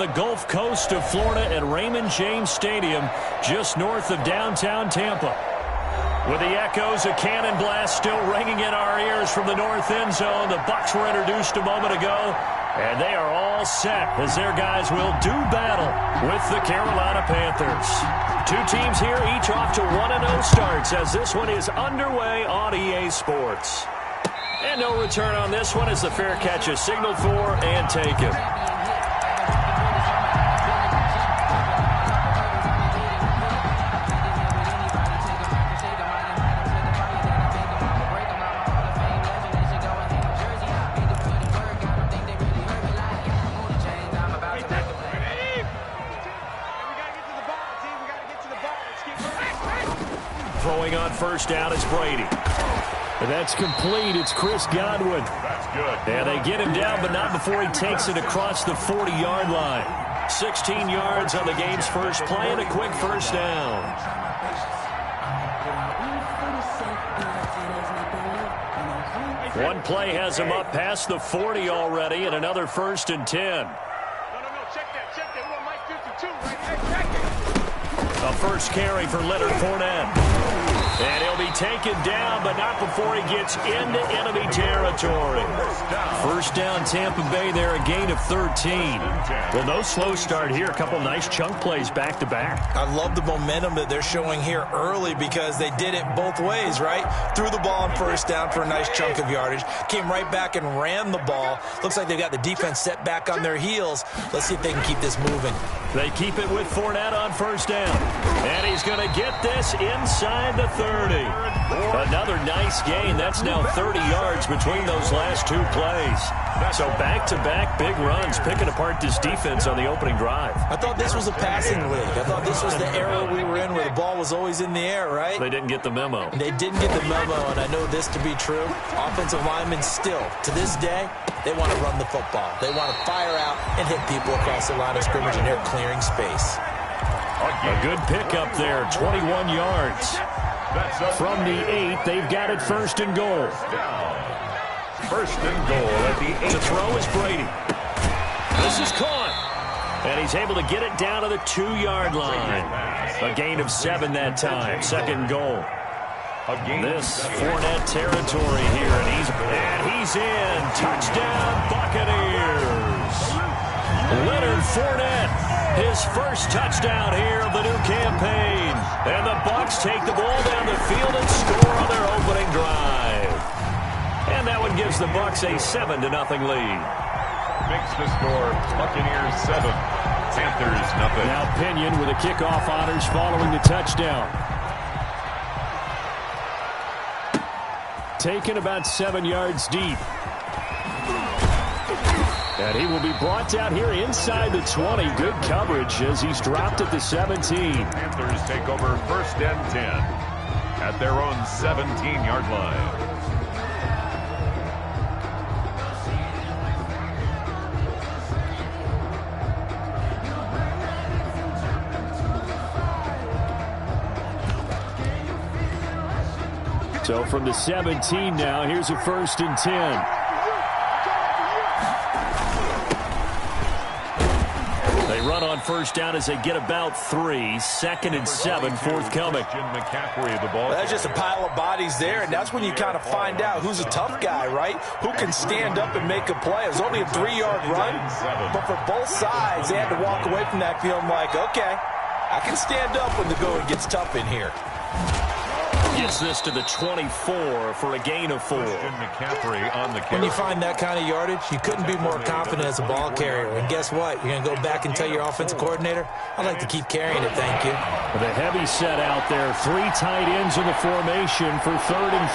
the Gulf Coast of Florida at Raymond James Stadium, just north of downtown Tampa. With the echoes of cannon blast still ringing in our ears from the north end zone, the Bucs were introduced a moment ago, and they are all set as their guys will do battle with the Carolina Panthers. Two teams here, each off to 1-0 starts as this one is underway on EA Sports. And no return on this one as the fair catch is signaled for and taken. Throwing on first down is Brady. And that's complete. It's Chris Godwin. That's good. And they get him down, but not before he takes it across the 40-yard line. 16 yards on the game's first play and a quick first down. One play has him up past the 40 already, and another 1st and 10. No, check that. We want Mike 52 right here. A first carry for Leonard Fournette. And he'll be taken down, but not before he gets into enemy territory. First down, Tampa Bay there, a gain of 13. Well, no slow start here. A couple nice chunk plays back-to-back. I love the momentum that they're showing here early because they did it both ways, right? Threw the ball on first down for a nice chunk of yardage. Came right back and ran the ball. Looks like they've got the defense set back on their heels. Let's see if they can keep this moving. They keep it with Fournette on first down. And he's going to get this inside the 30. Another nice gain. That's now 30 yards between those last two plays. So back-to-back big runs, picking apart this defense on the opening drive. I thought this was a passing league. I thought this was the era we were in where the ball was always in the air, right? They didn't get the memo. They didn't get the memo, and I know this to be true. Offensive linemen still, to this day, they want to run the football. They want to fire out and hit people across the line of scrimmage, and they're clearing space. A good pickup there, 21 yards. From the 8, they've got it 1st and goal. 1st and goal at the 8. To throw is Brady. This is caught. And he's able to get it down to the 2-yard line. A gain of 7 that time. 2nd goal. This Fournette territory here. And he's in. Touchdown, Buccaneers. Leonard Fournette. His first touchdown here of the new campaign. And the Bucs take the ball down the field and score on their opening drive. And that one gives the Bucs a 7-0 lead. Makes the score Buccaneers 7, Panthers nothing. Now Pinion with the kickoff honors following the touchdown. Taken about 7 yards deep. And he will be brought down here inside the 20. Good coverage as he's dropped at the 17. Panthers take over 1st and 10 at their own 17-yard line. So from the 17 now, here's a 1st and 10. They run on first down as they get about 3. 2nd and 7 forthcoming. McCaffrey the ball. That's just a pile of bodies there, and that's when you kind of find out who's a tough guy, right? Who can stand up and make a play. It was only a 3-yard run, but for both sides, they had to walk away from that feeling like, okay, I can stand up when the going gets tough in here. Gets this to the 24 for a gain of 4. McCaffrey on the kick. When you find that kind of yardage, you couldn't be more confident as a ball carrier. And guess what? You're going to go back and tell your offensive coordinator, I'd like to keep carrying it, thank you. The heavy set out there. 3 tight ends in the formation for 3rd and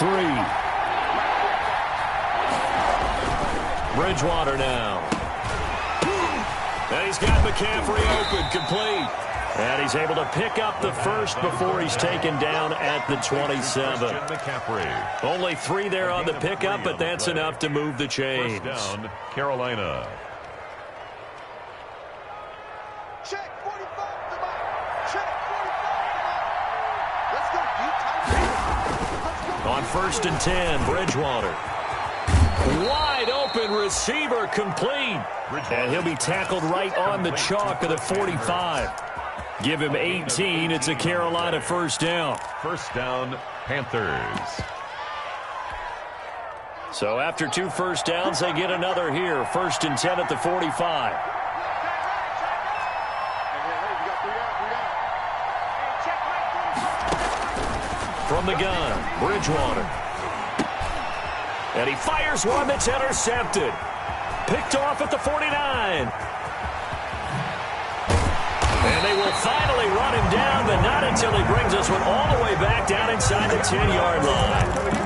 3. Bridgewater now. And he's got McCaffrey open, complete. And he's able to pick up the first before he's taken down at the 27. Only 3 there on the pickup, but that's enough to move the chains. First down, Carolina. Check 45 to Mike. Check 45 to Mike. Let's go. On 1st and 10, Bridgewater. Wide open receiver complete. And he'll be tackled right on the chalk of the 45. Give him 18. It's a Carolina first down. First down, Panthers. So after 2 first downs, they get another here. 1st and 10 at the 45. From the gun, Bridgewater. And he fires one that's intercepted. Picked off at the 49. And they will finally run him down, but not until he brings us one all the way back down inside the 10-yard line.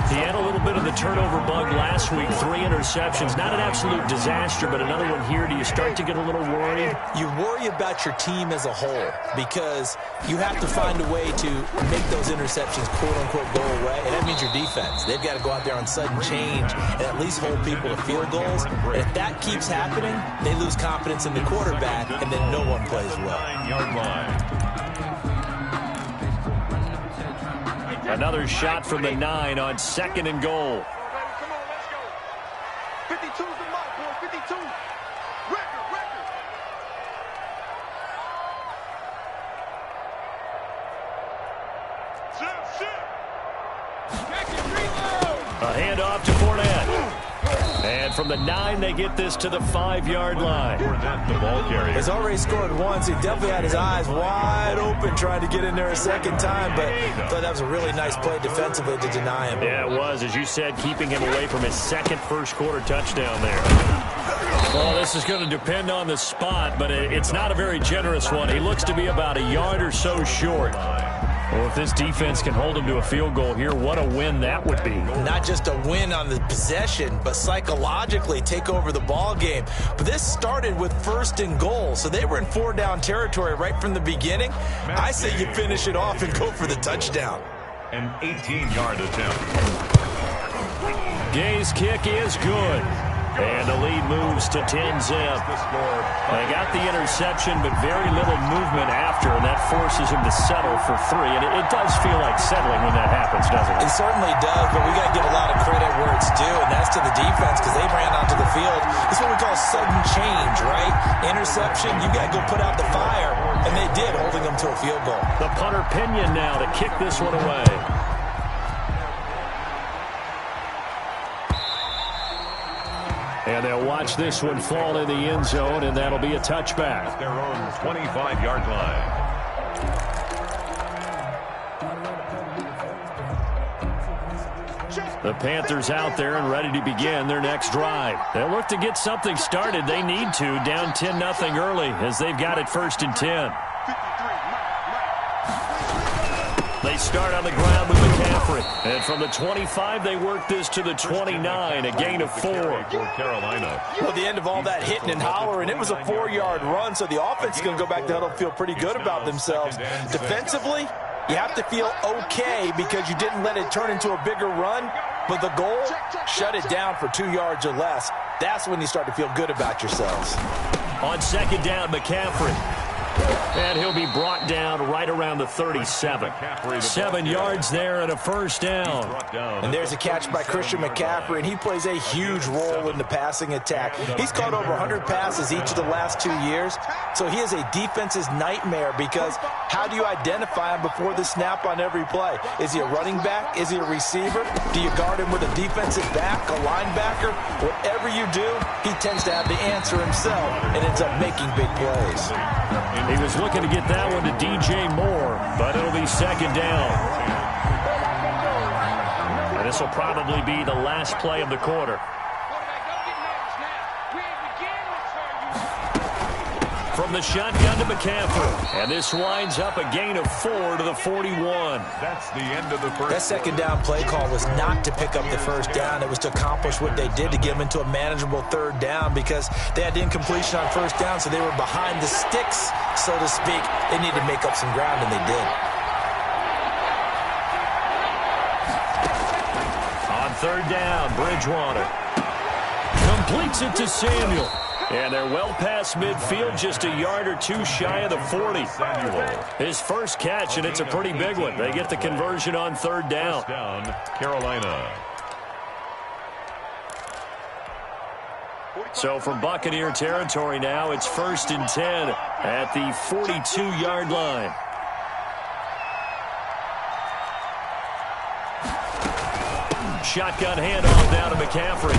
He had a little bit of the turnover bug last week, 3 interceptions. Not an absolute disaster, but another one here. Do you start to get a little worried? You worry about your team as a whole because you have to find a way to make those interceptions, quote-unquote, go away, and that means your defense. They've got to go out there on sudden change and at least hold people to field goals. And if that keeps happening, they lose confidence in the quarterback, and then no one plays well. 9-yard line. Another shot from the 9 on 2nd and goal. Come on, let's go. 52's the mark, boy. 52. Record. A handoff to Fournette. And from the 9, they get this to the 5-yard line. Fournette, the ball carrier. He's already scored once. He definitely had his eyes wide open trying to get in there a second time, but I thought that was a really nice play defensively to deny him. Yeah, it was, as you said, keeping him away from his 2nd first-quarter touchdown there. Well, this is going to depend on the spot, but it's not a very generous one. He looks to be about a yard or so short. Well, if this defense can hold him to a field goal here, what a win that would be. Not just a win on the possession, but psychologically take over the ball game. But this started with 1st and goal, so they were in 4-down territory right from the beginning. I say you finish it off and go for the touchdown. An 18-yard attempt. Gay's kick is good. And the lead moves to 10-zip. They got the interception, but very little movement after, and that forces him to settle for 3. And it does feel like settling when that happens, doesn't it? It certainly does, but we got to give a lot of credit where it's due, and that's to the defense because they ran onto the field. It's what we call sudden change, right? Interception, you got to go put out the fire, and they did, holding them to a field goal. The punter Pinion now to kick this one away. And they'll watch this one fall in the end zone, and that'll be a touchback. At their own 25-yard line. The Panthers out there and ready to begin their next drive. They'll look to get something started. They need to, down 10-0 early, as they've got it 1st and 10. They start on the ground with McCaffrey. And from the 25, they work this to the 29, a gain of 4. For Carolina. Well, the end of all that hitting and hollering, it was a 4-yard run, so the offense is going to go back to huddle and feel pretty good about themselves. Defensively, you have to feel okay because you didn't let it turn into a bigger run, but the goal, shut it down for 2 yards or less. That's when you start to feel good about yourselves. On 2nd down, McCaffrey. And he'll be brought down right around the 37. 7 yards there and a 1st down. And there's a catch by Christian McCaffrey, and he plays a huge role in the passing attack. He's caught over 100 passes each of the last 2 years, so he is a defense's nightmare because how do you identify him before the snap on every play? Is he a running back? Is he a receiver? Do you guard him with a defensive back, a linebacker? Whatever you do, he tends to have the answer himself and ends up making big plays. He was looking to get that one to DJ Moore, but it'll be 2nd down. And this will probably be the last play of the quarter. From the shotgun to McCaffrey. And this winds up a gain of 4 to the 41. That's the end of the first. That 2nd down play call was not to pick up the 1st down. It was to accomplish what they did to get them into a manageable 3rd down because they had incompletion on 1st down, so they were behind the sticks, so to speak. They needed to make up some ground, and they did. On 3rd down, Bridgewater completes it to Samuel. And they're well past midfield, just a yard or 2 shy of the 40. His first catch, and it's a pretty big one. They get the conversion on 3rd down. Carolina. So from Buccaneer territory now, it's 1st and 10 at the 42-yard line. Shotgun handoff down to McCaffrey.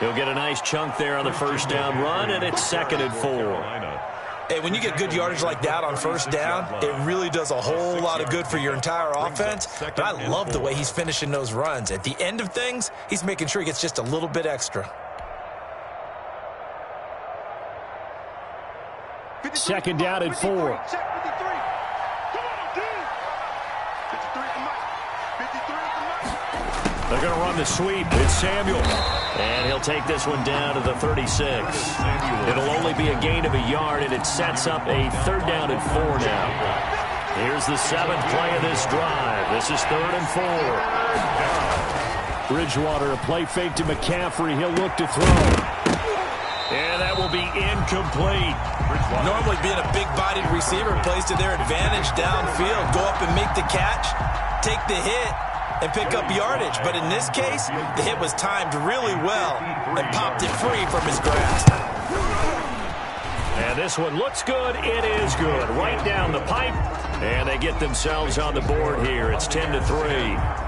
He'll get a nice chunk there on the first down run, and it's 2nd and 4. Hey, when you get good yardage like that on first down, it really does a whole lot of good for your entire offense. But I love the way he's finishing those runs. At the end of things, he's making sure he gets just a little bit extra. 2nd down and 4. They're going to run the sweep. It's Samuel. And he'll take this one down to the 36. It'll only be a gain of a yard, and it sets up a 3rd down and 4 now. Here's the 7th play of this drive. This is 3rd and 4. Bridgewater, a play fake to McCaffrey. He'll look to throw. And that will be incomplete. Normally being a big-bodied receiver plays to their advantage downfield. Go up and make the catch, take the hit, and pick up yardage. But in this case, the hit was timed really well and popped it free from his grasp. And this one looks good. It is good. Right down the pipe. And they get themselves on the board here. It's 10-3.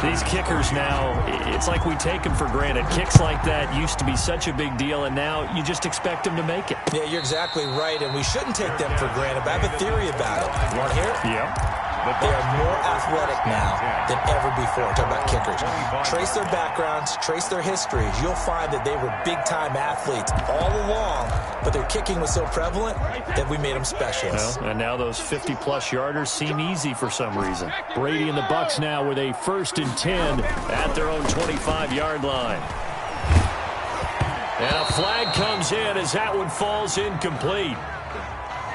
These kickers now, it's like we take them for granted. Kicks like that used to be such a big deal, and now you just expect them to make it. Yeah, you're exactly right, and we shouldn't take them for granted. But I have a theory about it. You want to hear it? Yeah. They are more athletic now than ever before. Talk about kickers. Trace their backgrounds, trace their histories. You'll find that they were big-time athletes all along, but their kicking was so prevalent that we made them specialists. Well, and now those 50-plus yarders seem easy for some reason. Brady and the Bucs now with a 1st and 10 at their own 25-yard line. And a flag comes in as that one falls incomplete.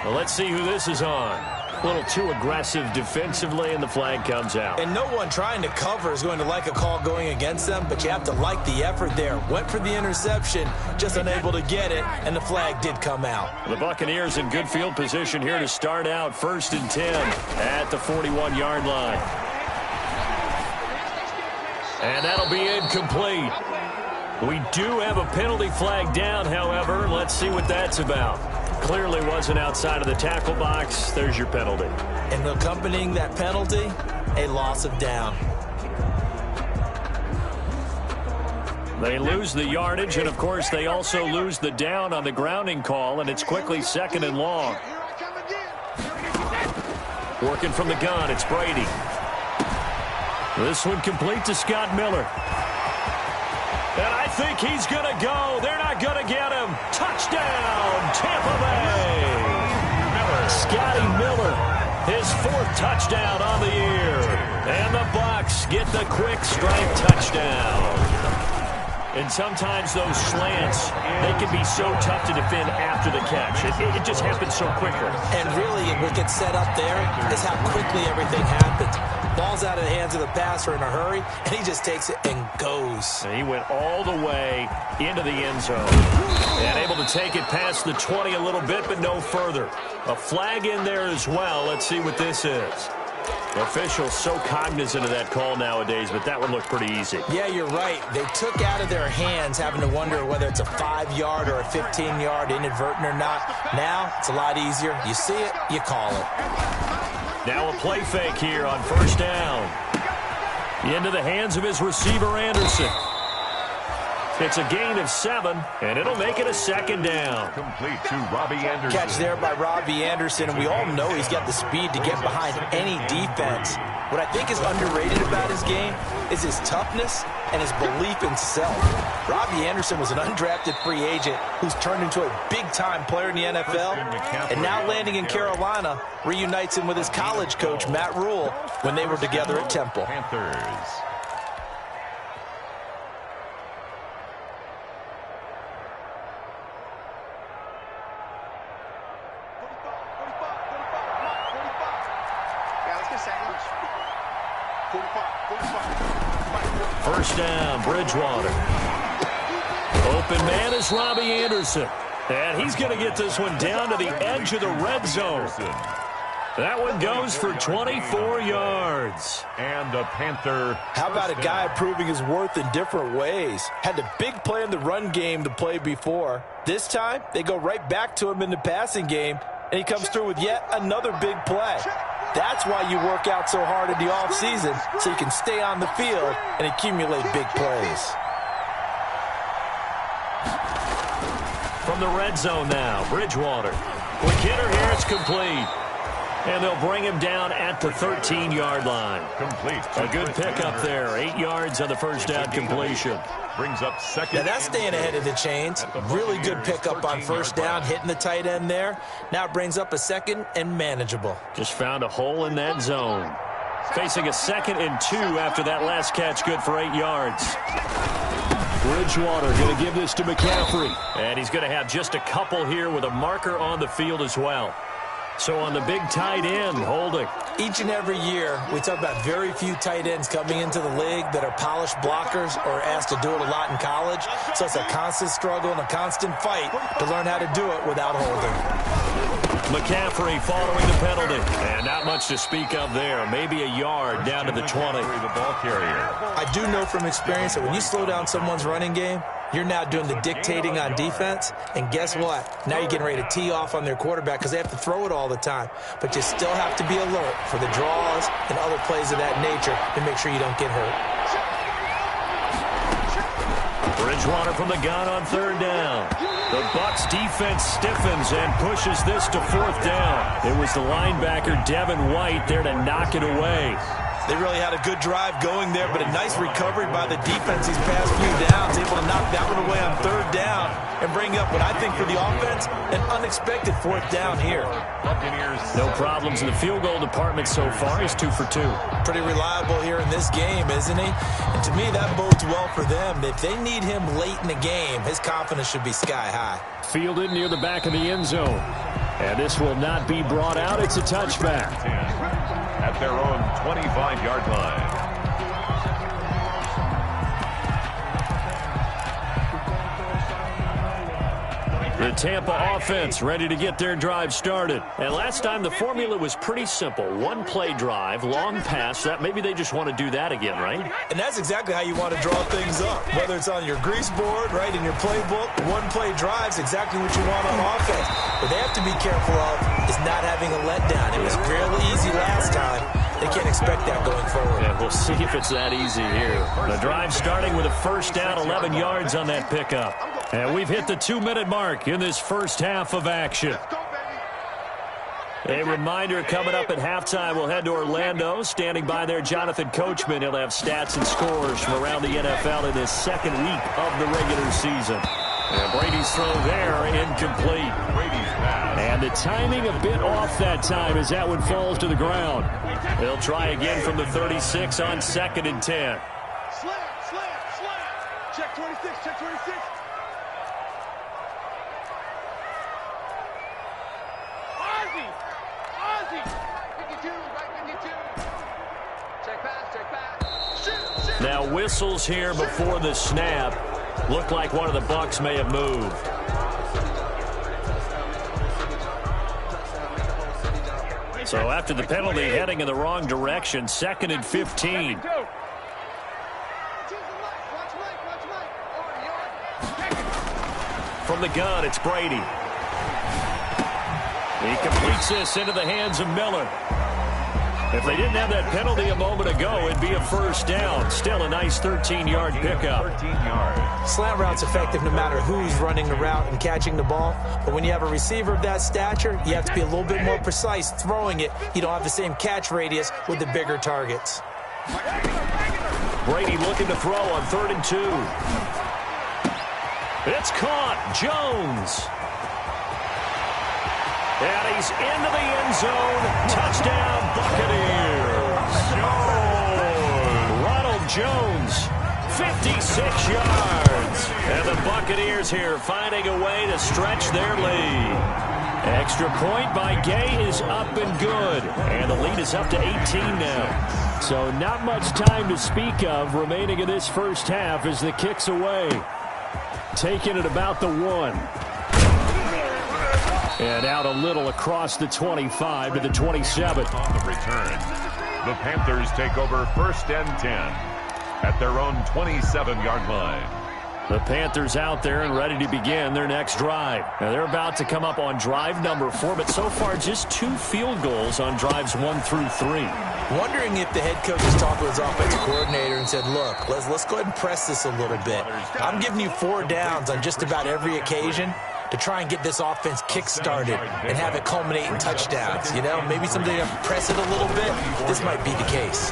Well, let's see who this is on. A little too aggressive defensively, and the flag comes out. And no one trying to cover is going to like a call going against them, but you have to like the effort there. Went for the interception, just unable to get it, and the flag did come out. The Buccaneers in good field position here to start out 1st and 10 at the 41-yard line. And that'll be incomplete. We do have a penalty flag down, however. Let's see what that's about. Clearly wasn't outside of the tackle box. There's your penalty. And accompanying that penalty, a loss of down. They lose the yardage, and, of course, they also lose the down on the grounding call, and it's quickly 2nd and long. Working from the gun, it's Brady. This one complete to Scott Miller. And I think he's going to go. They're not going to get him. Touchdown, Tampa Bay. Scotty Miller, his 4th touchdown on the year. And the Bucs get the quick strike touchdown. And sometimes those slants, they can be so tough to defend after the catch. It just happens so quickly. And really, what gets set up there is how quickly everything happens. Ball's out of the hands of the passer in a hurry, and he just takes it and goes. And he went all the way into the end zone. And able to take it past the 20 a little bit, but no further. A flag in there as well. Let's see what this is. Officials so cognizant of that call nowadays, but that one looked pretty easy. Yeah, you're right. They took out of their hands having to wonder whether it's a 5-yard or a 15-yard inadvertent or not. Now, it's a lot easier. You see it, you call it. Now a play fake here on 1st down. Into the hands of his receiver, Anderson. It's a gain of 7, and it'll make it a 2nd down. Complete to Robbie Anderson. Catch there by Robbie Anderson, and we all know he's got the speed to get behind any defense. What I think is underrated about his game is his toughness and his belief in self. Robbie Anderson was an undrafted free agent who's turned into a big-time player in the NFL, and now landing in Carolina reunites him with his college coach, Matt Rule, when they were together at Temple. Panthers. First down, Bridgewater. Open man is Robbie Anderson. And he's going to get this one down to the edge of the red zone. That one goes for 24 yards. And a Panther. How about a guy proving his worth in different ways? Had a big play in the run game to play before. This time, they go right back to him in the passing game, and he comes through with yet another big play. That's why you work out so hard in the offseason, so you can stay on the field and accumulate big plays. From the red zone now, Bridgewater. Quick hitter here, it's complete. And they'll bring him down at the 13-yard line. Complete. A good pickup there. 8 yards on the first down completion. Brings up second. Now that's staying ahead of the chains. Really good pickup on first down, hitting the tight end there. Now it brings up a second and manageable. Just found a hole in that zone. Facing a 2nd and 2 after that last catch, good for 8 yards. Bridgewater going to give this to McCaffrey. And he's going to have just a couple here with a marker on the field as well. So on the big tight end, holding. Each and every year, we talk about very few tight ends coming into the league that are polished blockers or asked to do it a lot in college. So it's a constant struggle and a constant fight to learn how to do it without holding. McCaffrey following the penalty. And not much to speak of there. Maybe a yard down to the 20. The ball carrier. I do know from experience that when you slow down someone's running game, you're now doing the dictating on defense, and guess what? Now you're getting ready to tee off on their quarterback because they have to throw it all the time. But you still have to be alert for the draws and other plays of that nature to make sure you don't get hurt. Bridgewater from the gun on 3rd down. The Bucs defense stiffens and pushes this to 4th down. It was the linebacker Devin White there to knock it away. They really had a good drive going there, but a nice recovery by the defense these past few downs, able to knock that one away on 3rd down and bring up what I think for the offense, an unexpected 4th down here. No problems in the field goal department so far. He's 2 for 2. Pretty reliable here in this game, isn't he? And to me, that bodes well for them. If they need him late in the game, his confidence should be sky high. Fielded near the back of the end zone. And this will not be brought out. It's a touchback. At their own 25-yard line. The Tampa offense ready to get their drive started. And last time the formula was pretty simple. 1-play drive, long pass. That maybe they just want to do that again, right? And that's exactly how you want to draw things up. Whether it's on your grease board, right, in your playbook, 1-play drive's exactly what you want on offense. What they have to be careful of is not having a letdown. It was real easy last time. They can't expect that going forward. Yeah, we'll see if it's that easy here. The drive starting with a first down, 11 yards on that pickup. And we've hit the 2-minute mark in this first half of action. A reminder coming up at halftime, we'll head to Orlando. Standing by there, Jonathan Coachman. He'll have stats and scores from around the NFL in this 2nd week of the regular season. And Brady's throw there, incomplete. And the timing a bit off that time as that one falls to the ground. They'll try again from the 36 on 2nd and 10. Slam, slam, slam. Check 26, check 26. Ozzy, 52, right 52. Check pass, check pass. Shoot, shoot. Now whistles here before the snap. Looked like one of the Bucs may have moved. So after the penalty, heading in the wrong direction, 2nd and 15. From the gun, it's Brady. He completes this into the hands of Miller. If they didn't have that penalty a moment ago, it'd be a first down. Still a nice 13-yard pickup. 13 yards. Slant route's effective no matter who's running the route and catching the ball. But when you have a receiver of that stature, you have to be a little bit more precise throwing it. You don't have the same catch radius with the bigger targets. Brady looking to throw on 3rd and 2. It's caught. Jones. And he's into the end zone. Touchdown, Buccaneers. Ronald Jones, 56 yards. And the Buccaneers here finding a way to stretch their lead. Extra point by Gay is up and good. And the lead is up to 18 now. So not much time to speak of remaining in this first half as the kick's away. Taking it about the 1. And out a little across the 25 to the 27. On the return, the Panthers take over 1st and 10 at their own 27-yard line. The Panthers out there and ready to begin their next drive. Now they're about to come up on drive number 4, but so far just 2 field goals on drives 1 through 3. Wondering if the head coach has talked with his offensive coordinator and said, look, let's go ahead and press this a little bit. I'm giving you 4 downs on just about every occasion to try and get this offense kick-started and have it culminate in touchdowns. You know, maybe something to press it a little bit. This might be the case.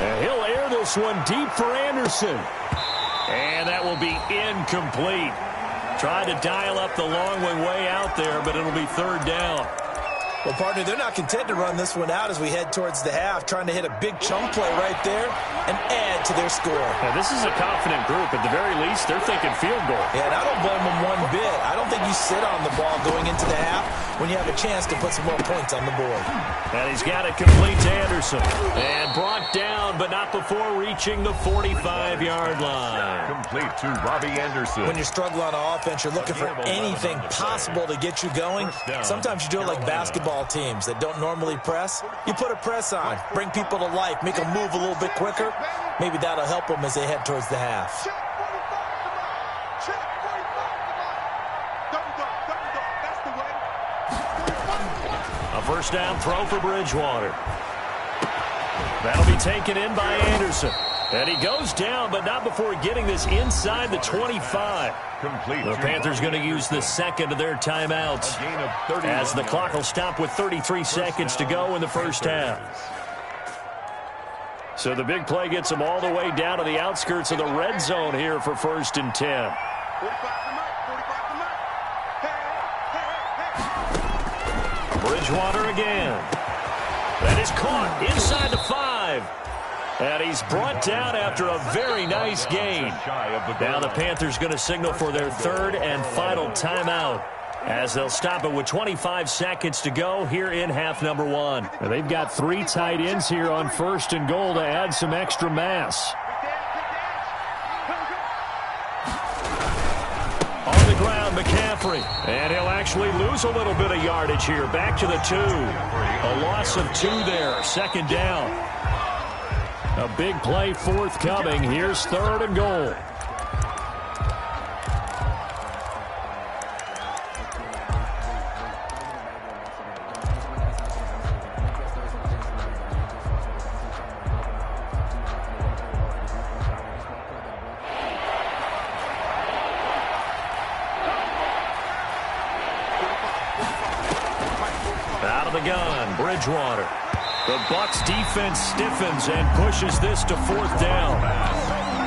And he'll air this one deep for Anderson. And that will be incomplete. Tried to dial up the long way out there, but it'll be 3rd down. Well, partner, they're not content to run this one out as we head towards the half, trying to hit a big chunk play right there and add to their score. Now, this is a confident group. At the very least, they're thinking field goal. Yeah, and I don't blame them one bit. I don't think you sit on the ball going into the half when you have a chance to put some more points on the board. And he's got it complete to Anderson. And brought down, but not before reaching the 45-yard line. Complete to Robbie Anderson. When you're struggling on offense, you're looking for anything possible to get you going. Sometimes you do it like basketball teams that don't normally press. You put a press on, bring people to life, make them move a little bit quicker. Maybe that'll help them as they head towards the half. A 1st down throw for Bridgewater. That'll be taken in by Anderson. And he goes down, but not before getting this inside the 25. The Panthers going to use the 2nd of their timeouts as the clock will stop with 33 seconds to go in the 1st half. So the big play gets them all the way down to the outskirts of the red zone here for 1st and 10. Bridgewater again. That is caught inside the 5. And he's brought down after a very nice gain. Now the Panthers going to signal for their 3rd and final timeout as they'll stop it with 25 seconds to go here in half number 1. And they've got 3 tight ends here on 1st and goal to add some extra mass. On the ground, McCaffrey. And he'll actually lose a little bit of yardage here. Back to the 2. A loss of 2 there. 2nd down. A big play forthcoming. Here's 3rd and goal. Out of the gun, Bridgewater. The Bucs defense stiffens and pushes this to 4th down.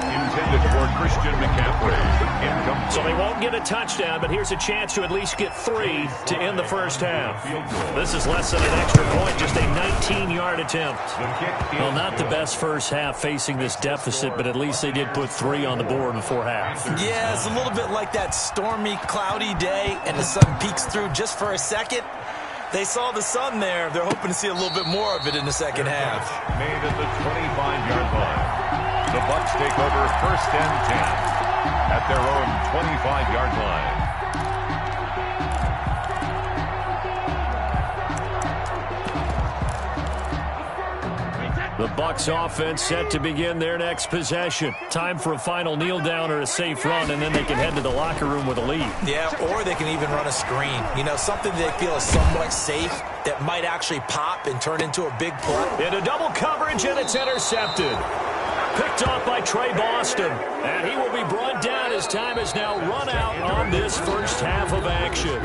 Intended for Christian McCaffrey. Incomplete. So they won't get a touchdown, but here's a chance to at least get 3 to end the 1st half. This is less than an extra point, just a 19-yard attempt. Well, not the best 1st half facing this deficit, but at least they did put 3 on the board before half. Yeah, it's a little bit like that stormy, cloudy day, and the sun peeks through just for a second. They saw the sun there. They're hoping to see a little bit more of it in the 2nd half. Made at the 25-yard line. The Bucs take over 1st and 10 at their own 25-yard line. The Bucs offense set to begin their next possession. Time for a final kneel down or a safe run, and then they can head to the locker room with a lead. Yeah, or they can even run a screen. You know, something they feel is somewhat safe that might actually pop and turn into a big play. Into double coverage, and it's intercepted. Picked off by Trey Boston, and he will be brought down as time has now run out on this 1st half of action.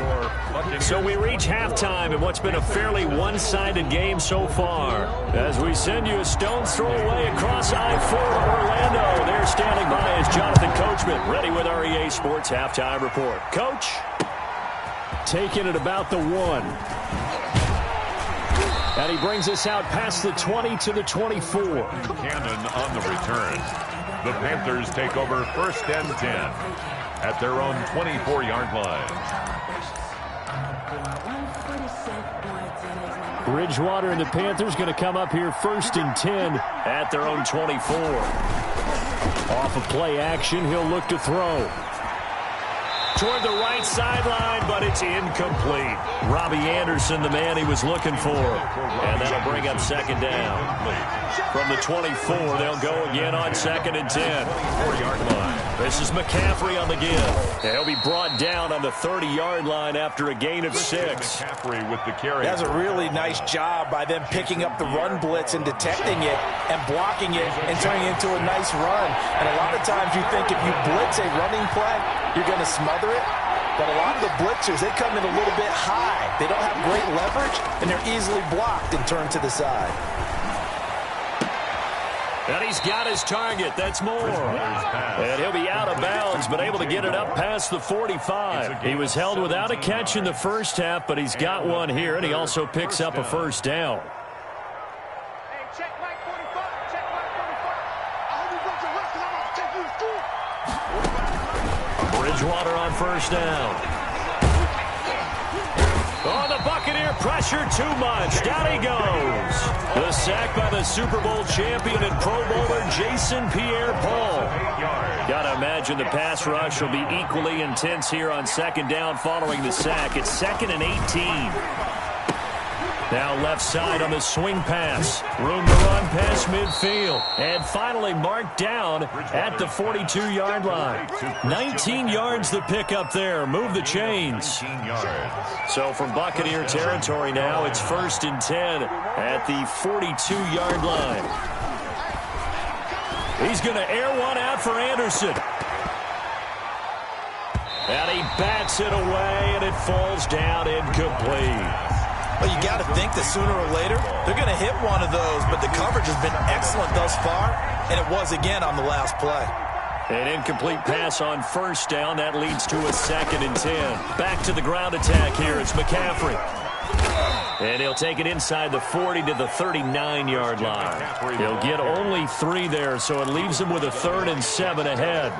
So we reach halftime in what's been a fairly one-sided game so far. As we send you a stone's throw away across I-4 to Orlando. There standing by is Jonathan Coachman, ready with our EA Sports Halftime Report. Coach, taking it about the 1. And he brings us out past the 20 to the 24. Cannon on the return. The Panthers take over 1st and 10 at their own 24-yard line. Bridgewater and the Panthers going to come up here 1st and 10 at their own 24. Off of play action, he'll look to throw. toward the right sideline, but it's incomplete. Robbie Anderson, the man he was looking for. And that'll bring up second down. From the 24, they'll go again on 2nd and 10. 4-yard line. This is McCaffrey on the give. He'll be brought down on the 30-yard line after a gain of 6. McCaffrey with the carry. That's a really nice job by them picking up the run blitz and detecting it and blocking it and turning it into a nice run. And a lot of times you think if you blitz a running play, you're going to smother it. But a lot of the blitzers, they come in a little bit high. They don't have great leverage, and they're easily blocked and turned to the side. And he's got his target. That's more. And he'll be out of bounds, but able to get it up past the 45. He was held without a catch in the first half, but he's got one here, and he also picks up a first down. Hey, check Mike 45. Check Mike 45. I hope you brought your rest because I'm about to take you to school. Bridgewater on first down. Oh, the Buccaneer pressure too much. Down he goes. The sack by the Super Bowl champion and Pro Bowler Jason Pierre-Paul. Gotta imagine the pass rush will be equally intense here on second down following the sack. It's 2nd and 18. Now left side on the swing pass. Room to run past midfield. And finally marked down at the 42-yard line. 19 yards the pick up there. Move the chains. 19 yards. So from Buccaneer territory now, it's 1st and 10 at the 42-yard line. He's going to air one out for Anderson. And he bats it away, and it falls down incomplete. Well, you got to think that sooner or later, they're going to hit one of those, but the coverage has been excellent thus far, and it was again on the last play. An incomplete pass on first down. That leads to a 2nd and 10. Back to the ground attack here. It's McCaffrey. And he'll take it inside the 40 to the 39-yard line. He'll get only 3 there, so it leaves him with a 3rd and 7 ahead.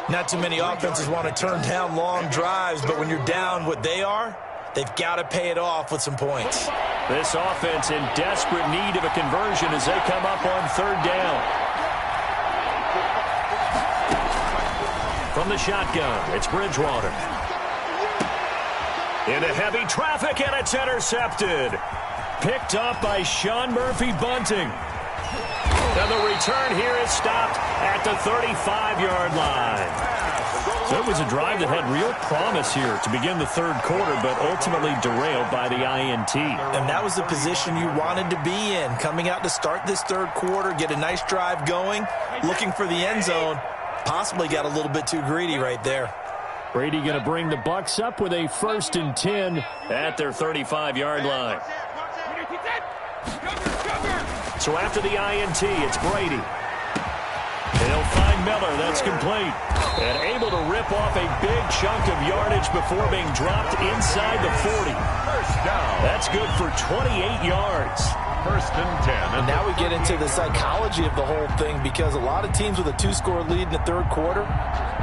Not too many offenses want to turn down long drives, but when you're down what they are, they've got to pay it off with some points. This offense in desperate need of a conversion as they come up on 3rd down. From the shotgun, it's Bridgewater. Into heavy traffic, and it's intercepted. Picked up by Sean Murphy-Bunting. And the return here is stopped at the 35-yard line. So it was a drive that had real promise here to begin the 3rd quarter, but ultimately derailed by the INT. And that was the position you wanted to be in, coming out to start this 3rd quarter, get a nice drive going, looking for the end zone. Possibly got a little bit too greedy right there. Brady going to bring the Bucs up with a 1st and 10 at their 35-yard line. So after the INT, it's Brady. He'll find Miller. That's complete. And able to rip off a big chunk of yardage before being dropped inside the 40. First down. That's good for 28 yards. 1st and 10. And now we get into the psychology of the whole thing, because a lot of teams with a 2-score lead in the 3rd quarter,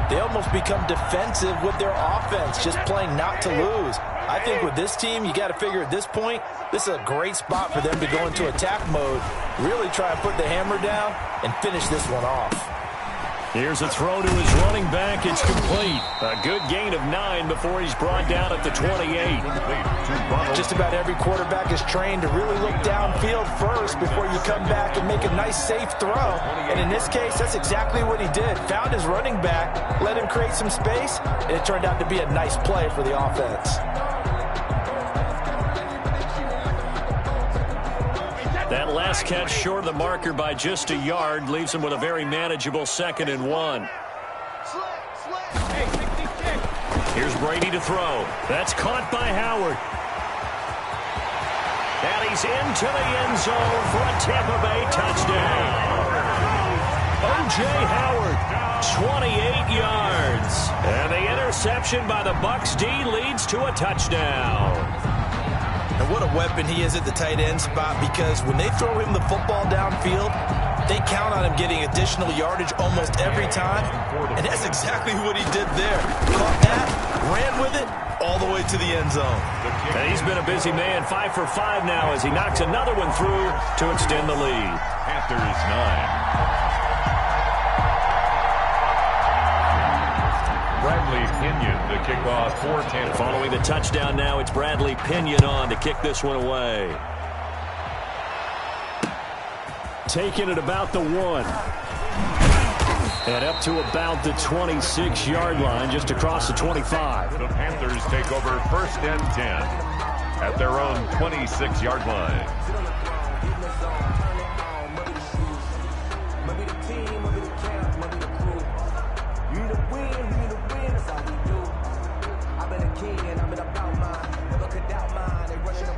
they almost become defensive with their offense, just playing not to lose. I think with this team, you got to figure at this point, this is a great spot for them to go into attack mode, really try and put the hammer down and finish this one off. Here's a throw to his running back. It's complete. A good gain of 9 before he's brought down at the 28. Just about every quarterback is trained to really look downfield first before you come back and make a nice, safe throw. And in this case, that's exactly what he did. Found his running back, let him create some space, and it turned out to be a nice play for the offense. That last catch short of the marker by just a yard leaves him with a very manageable 2nd and 1. Here's Brady to throw. That's caught by Howard. And he's into the end zone for a Tampa Bay touchdown. O.J. Howard, 28 yards. And the interception by the Bucs D leads to a touchdown. And what a weapon he is at the tight end spot, because when they throw him the football downfield, they count on him getting additional yardage almost every time. And that's exactly what he did there. Caught that, ran with it, all the way to the end zone. And he's been a busy man, 5 for 5 now as he knocks another one through to extend the lead. After his 9. Bradley Pinion to kick off for Tampa. Following the touchdown now, it's Bradley Pinion on to kick this one away. Taking it about the 1. And up to about the 26-yard line, just across the 25. The Panthers take over 1st and 10 at their own 26-yard line.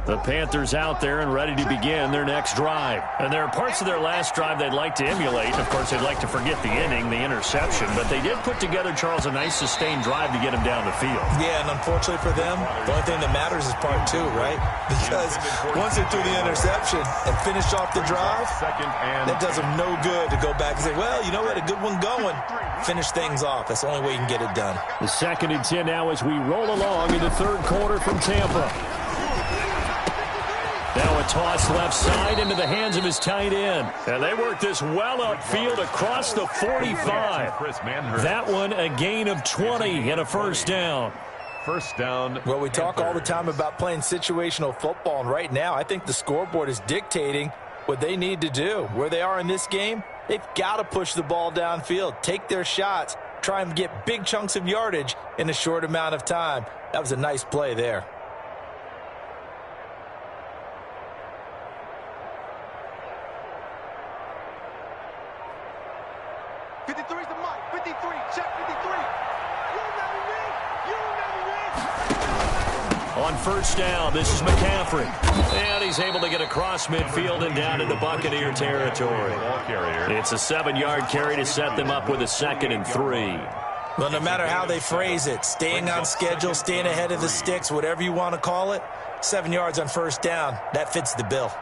The Panthers out there and ready to begin their next drive. And there are parts of their last drive they'd like to emulate. Of course, they'd like to forget the inning, the interception. But they did put together, Charles, a nice sustained drive to get him down the field. Yeah, and unfortunately for them, the only thing that matters is part 2, right? Because once they threw the interception and finished off the drive, that does them no good to go back and say, well, you know what, a good one going. Finish things off. That's the only way you can get it done. The 2nd and 10 now as we roll along in the 3rd quarter from Tampa. Now a toss left side into the hands of his tight end. And they work this well upfield across the 45. That one a gain of 20 and a 1st down. 1st down. Well, we talk all the time about playing situational football, and right now I think the scoreboard is dictating what they need to do. Where they are in this game, they've got to push the ball downfield, take their shots, try and get big chunks of yardage in a short amount of time. That was a nice play there. On 1st down, this is McCaffrey. And he's able to get across midfield and down into Buccaneer territory. It's a 7-yard carry to set them up with a 2nd and 3. Well, no matter how they phrase it, staying on schedule, staying ahead of the sticks, whatever you want to call it, 7 yards on 1st down, that fits the bill.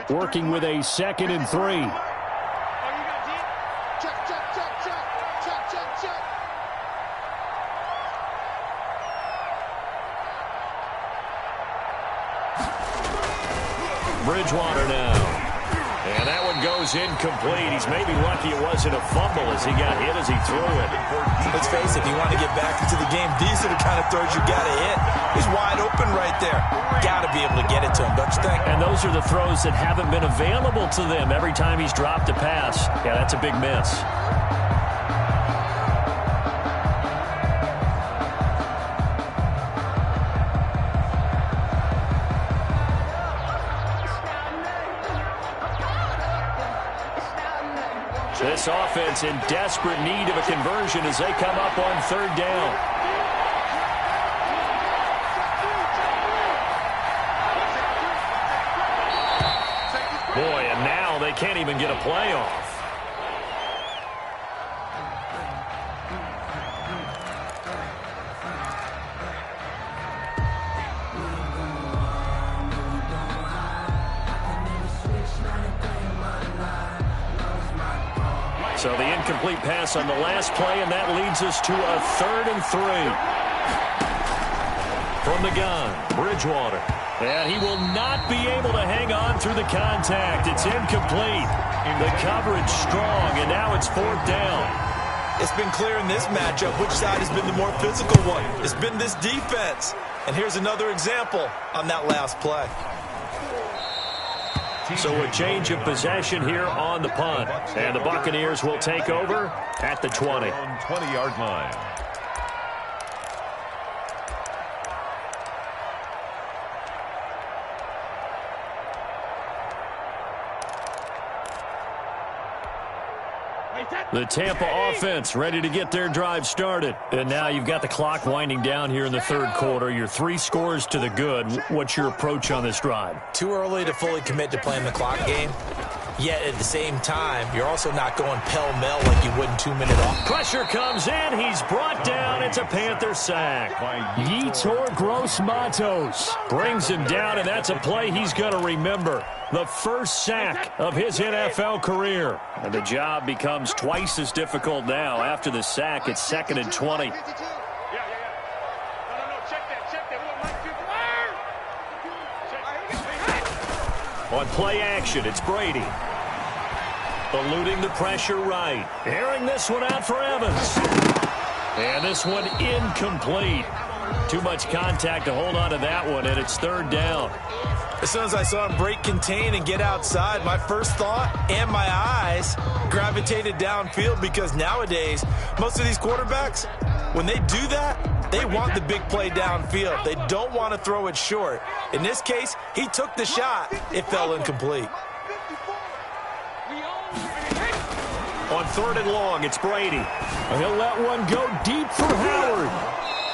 Working with a 2nd and 3. Bridgewater now. And that one goes incomplete. He's maybe lucky it wasn't a fumble as he got hit as he threw it. Let's face it, if you want to get back into the game, these are the kind of throws you got to hit. He's wide open right there. Got to be able to get it to him, don't you think? And those are the throws that haven't been available to them every time he's dropped a pass. Yeah, that's a big miss. This offense in desperate need of a conversion as they come up on 3rd down. Boy, and now they can't even get a play off. So the incomplete pass on the last play, and that leads us to a 3rd and 3. From the gun, Bridgewater. And he will not be able to hang on through the contact. It's incomplete. The coverage strong, and now it's 4th down. It's been clear in this matchup which side has been the more physical one. It's been this defense. And here's another example on that last play. So a change of possession here on the punt. And the Buccaneers will take over at the 20. 20-yard line. The Tampa offense ready to get their drive started. And now you've got the clock winding down here in the 3rd quarter. You're 3 scores to the good. What's your approach on this drive? Too early to fully commit to playing the clock game. Yet at the same time, you're also not going pell-mell like you would in 2-minute off. Pressure comes in. He's brought down. It's a Panther sack. Yetur Gross-Matos brings him down, and that's a play he's going to remember. The first sack of his NFL career. And the job becomes twice as difficult now. After the sack, it's 2nd and 20. On play action, it's Brady. Eluding the pressure right. Airing this one out for Evans. And this one incomplete. Too much contact to hold on to that one, and it's third down. As soon as I saw him break contain and get outside, my first thought and my eyes gravitated downfield, because nowadays, most of these quarterbacks, when they do that, they want the big play downfield. They don't want to throw it short. In this case, he took the shot. It fell incomplete. On third and long, it's Brady. He'll let one go deep for Howard.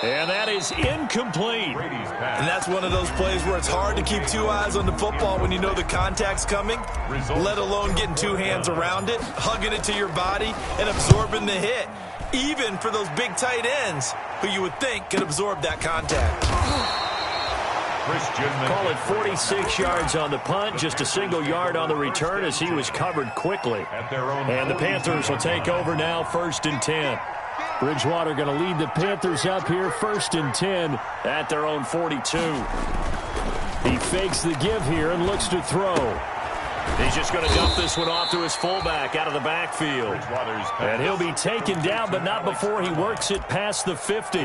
And that is incomplete. And that's one of those plays where it's hard to keep two eyes on the football when you know the contact's coming, let alone getting two hands around it, hugging it to your body, and absorbing the hit, even for those big tight ends who you would think could absorb that contact. Call it 46 yards on the punt, just a single yard on the return as he was covered quickly. And the Panthers will take over now, 1st and 10. Bridgewater going to lead the Panthers up here, 1st and 10 at their own 42. He fakes the give here and looks to throw. He's just going to dump this one off to his fullback out of the backfield. And he'll be taken down, but not before he works it past the 50.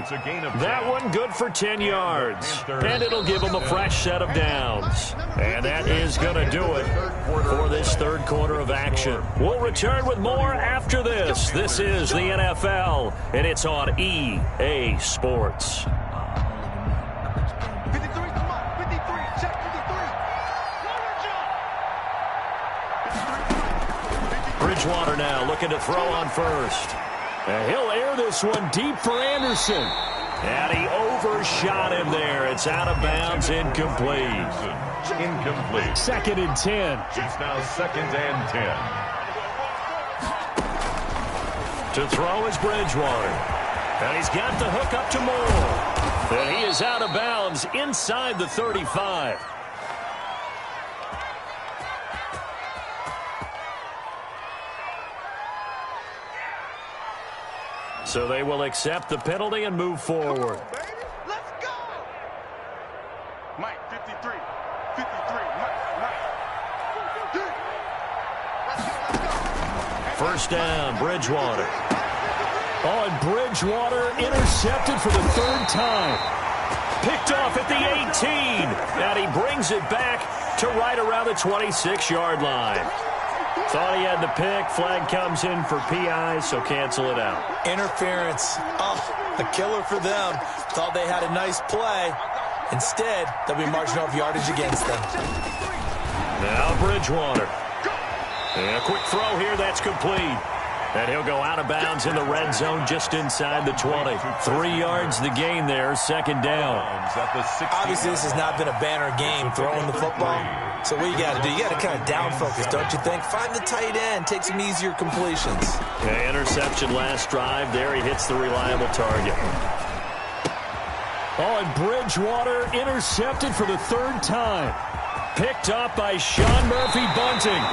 That one good for 10 yards. And it'll give him a fresh set of downs. And that is going to do it for this third quarter of action. We'll return with more after this. This is the NFL, and it's on EA Sports. Bridgewater now looking to throw on first. And he'll air this one deep for Anderson. And he overshot him there. It's out of bounds, incomplete. Incomplete. 2nd and 10. It's now 2nd and 10. To throw is Bridgewater. And he's got the hook up to Moore. And he is out of bounds inside the 35. So they will accept the penalty and move forward. Let's go! Mike, 53. 53. Mike. Let's go. 1st down, Bridgewater. Oh, and Bridgewater intercepted for the 3rd time. Picked off at the 18. And he brings it back to right around the 26-yard line. Thought he had the pick. Flag comes in for PI, so cancel it out. Interference. Oh, a killer for them. Thought they had a nice play. Instead, they'll be marching off yardage against them. Now Bridgewater. And a quick throw here. That's complete. And he'll go out of bounds in the red zone just inside the 20. 3 yards the gain there, 2nd down. Obviously, this has not been a banner game throwing the football. So what you got to do, you got to kind of down focus, don't you think? Find the tight end, take some easier completions. Okay, interception last drive. There he hits the reliable target. Oh, and Bridgewater intercepted for the 3rd time. Picked up by Sean Murphy-Bunting.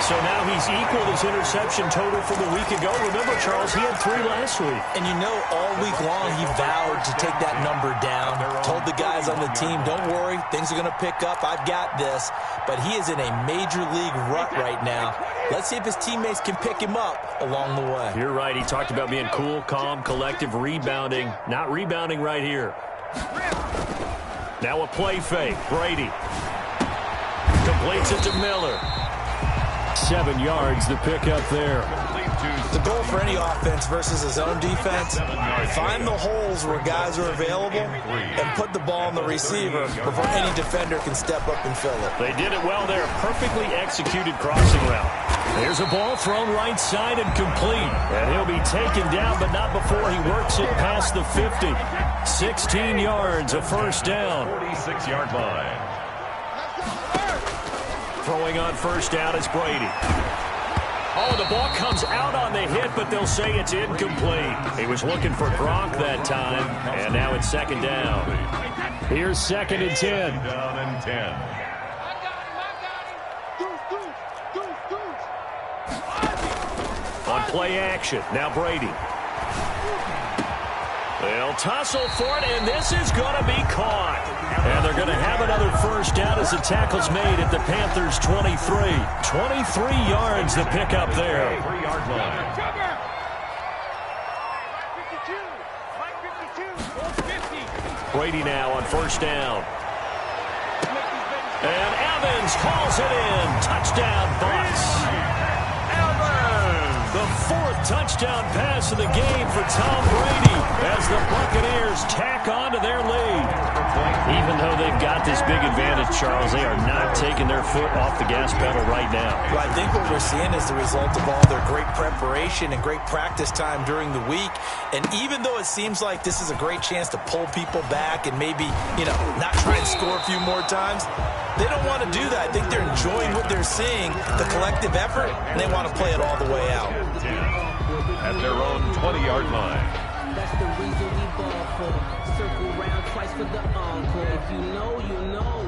So now he's equaled his interception total from a week ago. Remember, Charles, he had 3 last week. And you know, all week long he vowed to take that number down. Told the guys on the team, don't worry, things are going to pick up. I've got this. But he is in a major league rut right now. Let's see if his teammates can pick him up along the way. You're right. He talked about being cool, calm, collective, rebounding. Not rebounding right here. Now a play fake. Brady completes it to Miller. 7 yards, the pickup there. The goal for any offense versus his own defense, find the holes where guys are available and put the ball on the receiver before any defender can step up and fill it. They did it well there. Perfectly executed crossing route. There's a ball thrown right side and complete. And he'll be taken down, but not before he works it past the 50. 16 yards, a 1st down. 46-yard line. Throwing on 1st down is Brady. Oh, the ball comes out on the hit, but they'll say it's incomplete. He was looking for Gronk that time, and now it's 2nd down. Here's 2nd and 10. Down and 10. On play action, now Brady. They'll tussle for it, and this is going to be caught. And they're going to have another first down as the tackle's made at the Panthers' 23. 23 yards to pick up there. 3-yard line. Brady now on first down. And Evans calls it in. Touchdown, Bucs. Evans! The fourth touchdown pass of the game for Tom Brady as the Buccaneers tack on to their lead. Even though they've got this big advantage, Charles, they are not taking their foot off the gas pedal right now. Well, I think what we're seeing is the result of all their great preparation and great practice time during the week. And even though it seems like this is a great chance to pull people back and maybe, not try and score a few more times, they don't want to do that. I think they're enjoying what they're seeing, the collective effort, and they want to play it all the way out. At their own 20-yard line. That's the reason we ball for. Circle round twice for the encore. If you know, you know.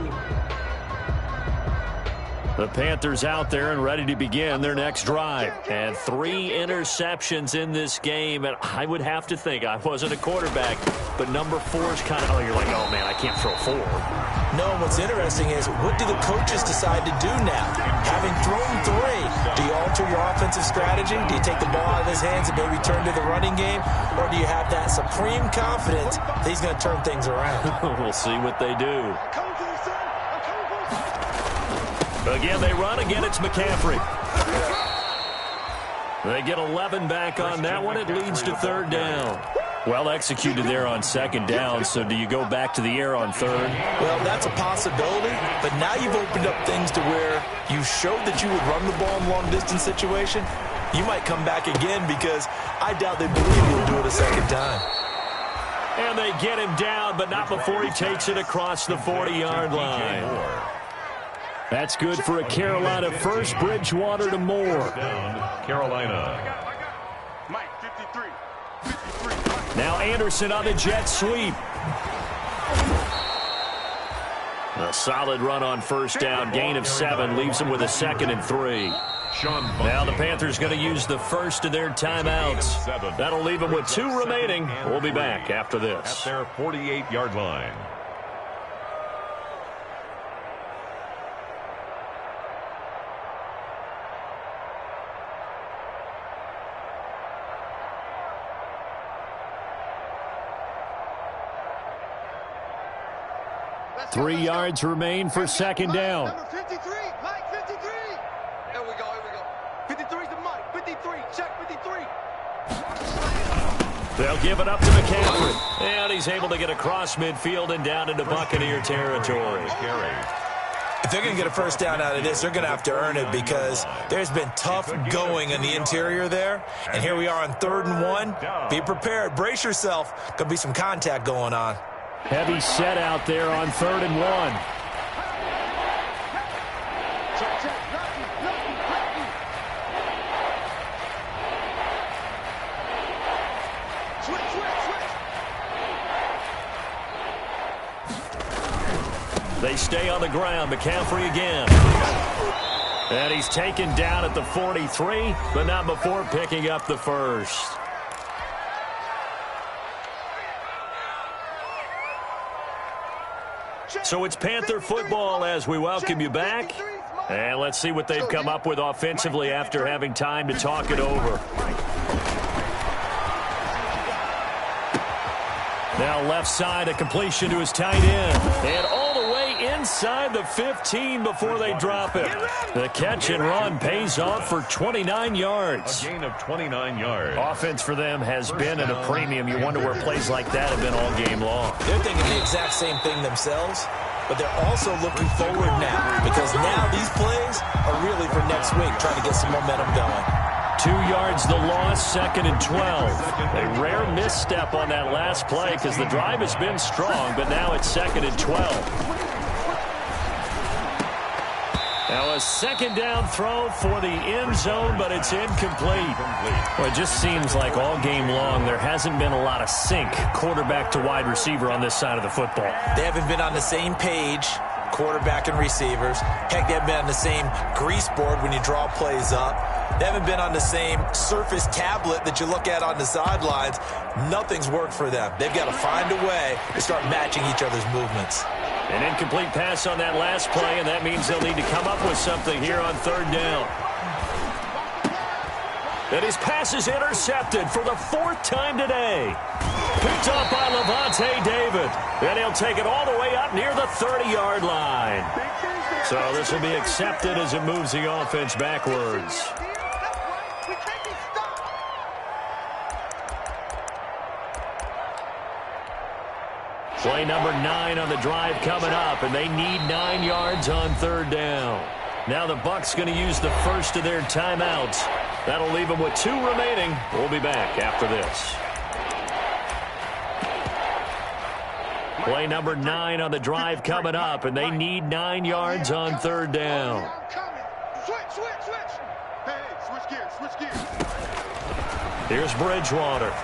The Panthers out there and ready to begin their next drive. And 3 interceptions in this game. And I would have to think, I wasn't a quarterback, but number 4 is kind of, you're like, oh, man, I can't throw 4. No, what's interesting is what do the coaches decide to do now? Having thrown 3, do you alter your offensive strategy? Do you take the ball out of his hands and maybe turn to the running game? Or do you have that supreme confidence that he's going to turn things around? We'll see what they do. Again, they run. Again, it's McCaffrey. They get 11 back on that one. It leads to third down. Well executed there on second down, so do you go back to the air on third? Well, that's a possibility, but now you've opened up things to where you showed that you would run the ball in long-distance situation. You might come back again because I doubt they believe you'll do it a second time. And they get him down, but not before he takes it across the 40-yard line. That's good for a Carolina first. Bridgewater to Moore. Down, Carolina. Mike, 53. Now Anderson on the jet sweep. A solid run on first down. Gain of 7 leaves them with a 2nd and 3. Now the Panthers going to use the first of their timeouts. That'll leave them with 2 remaining. We'll be back after this. At their 48-yard line. Let's 3 yards remain for second down. Number 53, Mike 53. Here we go. 53 to Mike. 53, check 53. They'll give it up to McCaffrey. And he's able to get across midfield and down into Buccaneer territory. If they're going to get a first down out of this, they're going to have to earn it because there's been tough going in the interior there. And here we are on 3rd and 1. Be prepared. Brace yourself. Going to be some contact going on. Heavy set out there on 3rd and 1. They stay on the ground. McCaffrey again. And he's taken down at the 43, but not before picking up the first. So it's Panther football as we welcome you back. And let's see what they've come up with offensively after having time to talk it over. Now left side, a completion to his tight end. And all the way inside the 15 before they drop it. The catch and run pays off for 29 yards. A gain of 29 yards. Offense for them has been at a premium. You wonder where plays like that have been all game long. They're thinking the exact same thing themselves, but they're also looking forward now because now these plays are really for next week, trying to get some momentum going. 2 yards the loss, 2nd and 12. A rare misstep on that last play because the drive has been strong, but now it's 2nd and 12. Now a second down throw for the end zone, but it's incomplete. Well, it just seems like all game long there hasn't been a lot of sync quarterback to wide receiver on this side of the football. They haven't been on the same page quarterback and receivers. Heck, they haven't been on the same grease board when you draw plays up. They haven't been on the same Surface tablet that you look at on the sidelines. Nothing's worked for them. They've got to find a way to start matching each other's movements. An incomplete pass on that last play, and that means they'll need to come up with something here on third down. And his pass is intercepted for the 4th time today. Picked up by Levante David. And he'll take it all the way up near the 30-yard line. So this will be accepted as it moves the offense backwards. Play number 9 on the drive coming up, and they need 9 yards on third down. Now the Bucs going to use the first of their timeouts. That'll leave them with 2 remaining. We'll be back after this. Play number 9 on the drive coming up, and they need 9 yards on third down. Switch. Hey, switch gears. Here's Bridgewater.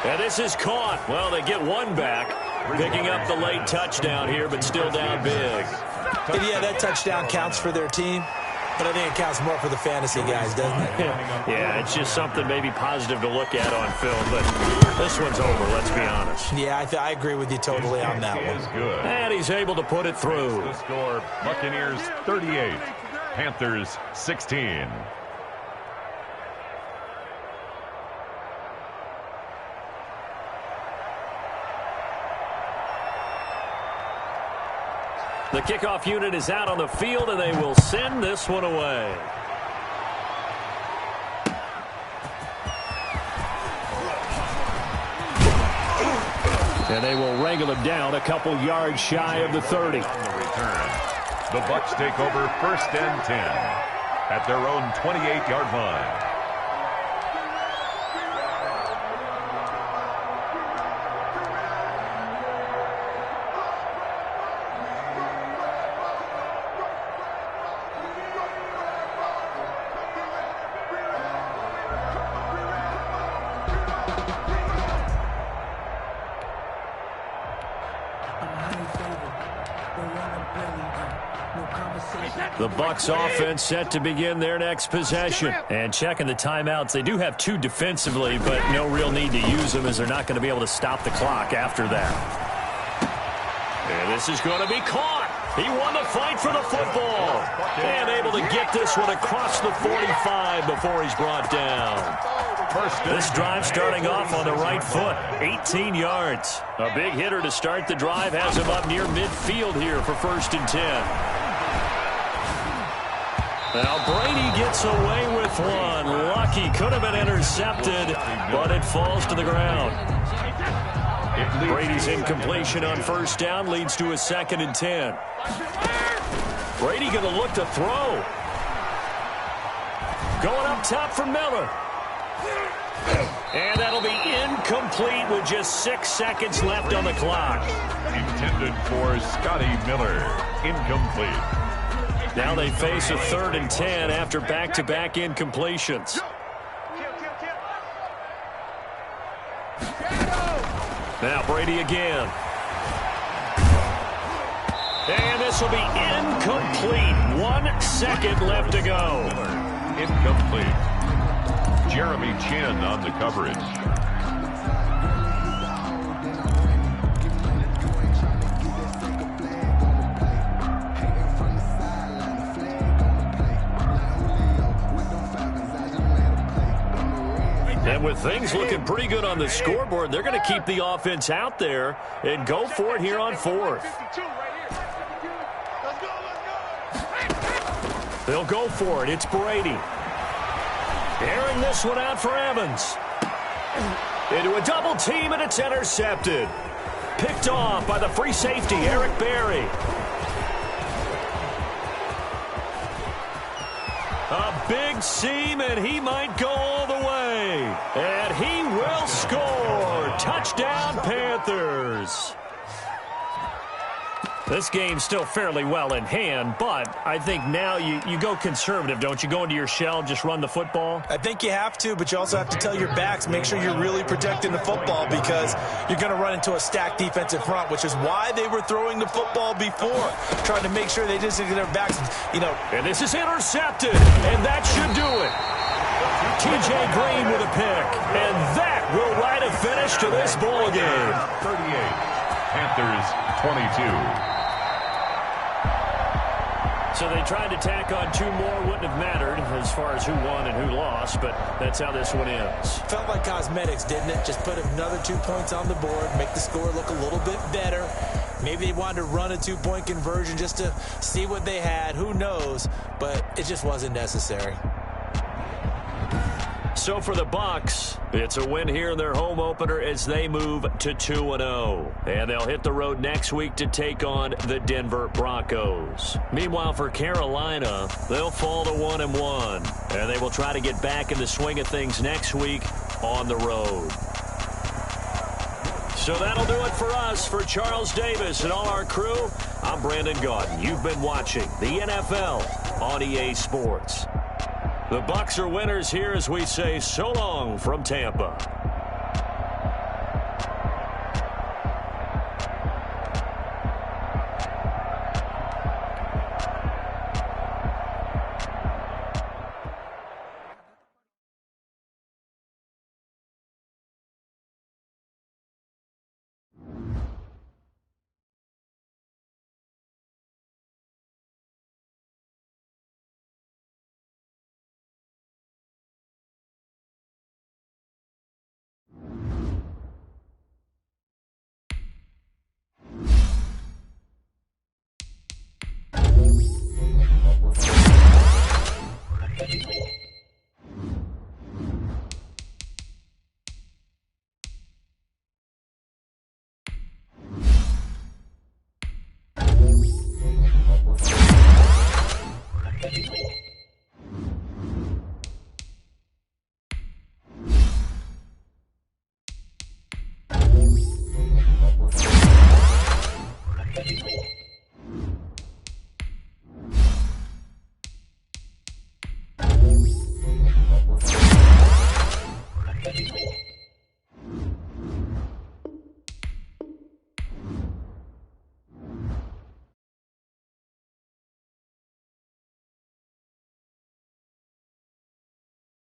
And this is caught. Well, they get one back, picking up the late touchdown here, but still down big. And yeah, that touchdown counts for their team, but I think it counts more for the fantasy guys, doesn't it? Yeah, it's just something maybe positive to look at on film, but this one's over, let's be honest. Yeah, I agree with you totally on that one. Good. And he's able to put it through. The score, Buccaneers 38, Panthers 16. The kickoff unit is out on the field, and they will send this one away. And they will wrangle him down a couple yards shy of the 30. On the return, the Bucs take over 1st and 10 at their own 28-yard line. The Bucs offense set to begin their next possession. And checking the timeouts, they do have 2 defensively, but no real need to use them as they're not going to be able to stop the clock after that. And this is going to be caught. He won the fight for the football. And able to get this one across the 45 before he's brought down. This drive starting off on the right foot, 18 yards. A big hitter to start the drive has him up near midfield here for 1st and 10. Now Brady gets away with one. Lucky, could have been intercepted, but it falls to the ground. Brady's incompletion on 1st down leads to a 2nd and 10. Brady going to look to throw. Going up top for Miller. And that'll be incomplete with just 6 seconds left on the clock. Intended for Scotty Miller. Incomplete. Now they face a 3rd and 10 after back-to-back incompletions. Now Brady again. And this will be incomplete. 1 second left to go. Incomplete. Jeremy Chin on the coverage. And with things looking pretty good on the scoreboard, they're going to keep the offense out there and go for it here on 4th. They'll go for it. It's Brady. Airing this one out for Evans. Into a double team, and it's intercepted. Picked off by the free safety, Eric Berry. A big seam, and he might go all the way. And he will score. Touchdown, Panthers. This game's still fairly well in hand, but I think now you go conservative, don't you? Go into your shell, just run the football? I think you have to, but you also have to tell your backs, make sure you're really protecting the football because you're going to run into a stacked defensive front, which is why they were throwing the football before, trying to make sure they just get their backs, And this is intercepted, and that should do it. T.J. Green with a pick, and that will write a finish to this ball game. 38, Panthers 22. So they tried to tack on 2 more. Wouldn't have mattered as far as who won and who lost, but that's how this one ends. Felt like cosmetics, didn't it? Just put another 2 points on the board, make the score look a little bit better. Maybe they wanted to run a 2-point conversion just to see what they had. Who knows? But it just wasn't necessary. So for the Bucs, it's a win here in their home opener as they move to 2-0. And they'll hit the road next week to take on the Denver Broncos. Meanwhile, for Carolina, they'll fall to 1-1. And they will try to get back in the swing of things next week on the road. So that'll do it for us. For Charles Davis and all our crew, I'm Brandon Gaudin. You've been watching the NFL on EA Sports. The Bucs are winners here as we say so long from Tampa.